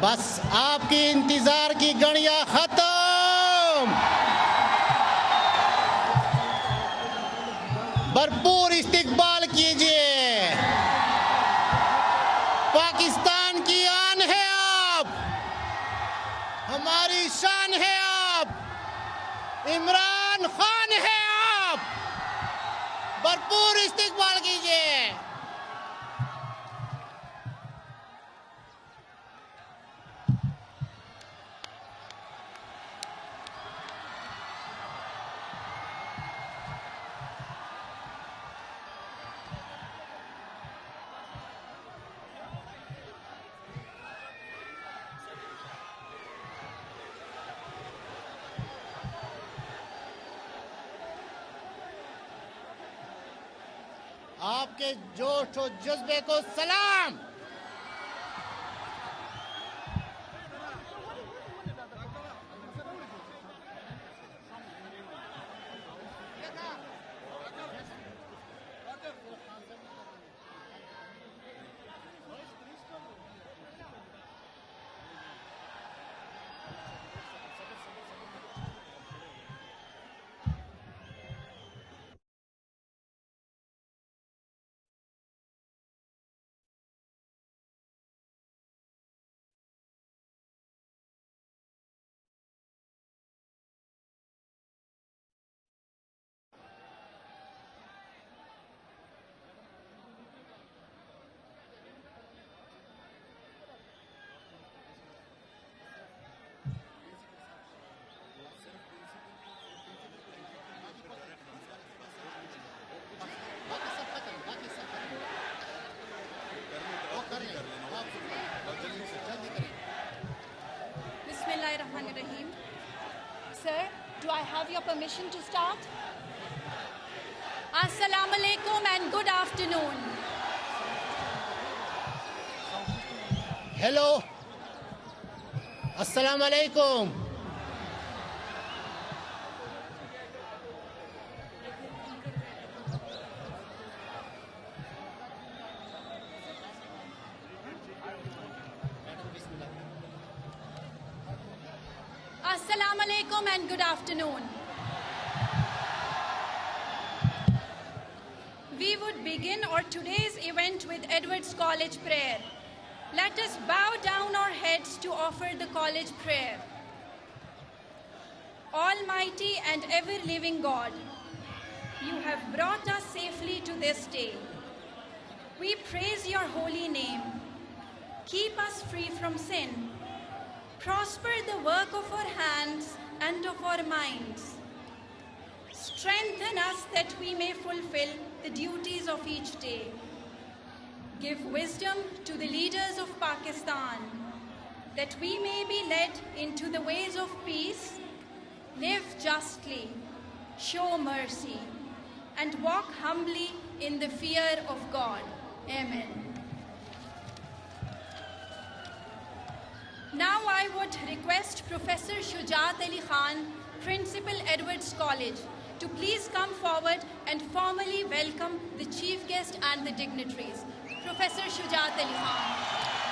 बस आपकी इंतजार की घड़ियां खत्म। भरपूर इस्तिकबाल कीजिए। पाकिस्तान की आन है आप, हमारी शान है आप, इमरान खान है आप। भरपूर इस्तिकबाल कीजिए। आपके जोश और जज्बे को सलाम। Sir, do I have your permission to start? Assalamu alaikum and good afternoon. Hello. Assalamu alaikum. Assalamu alaikum and good afternoon. We would begin our today's event with Edwards College prayer. Let us bow down our heads to offer the college prayer. Almighty and ever-living God, you have brought us safely to this day. We praise your holy name. Keep us free from sin. Prosper the work of our hands and of our minds. Strengthen us that we may fulfill the duties of each day. Give wisdom to the leaders of Pakistan, that we may be led into the ways of peace, live justly, show mercy, and walk humbly in the fear of God. Amen. Now I would request Professor Shujaat Ali Khan, Principal Edwards College, to please come forward and formally welcome the chief guest and the dignitaries. Professor Shujaat Ali Khan.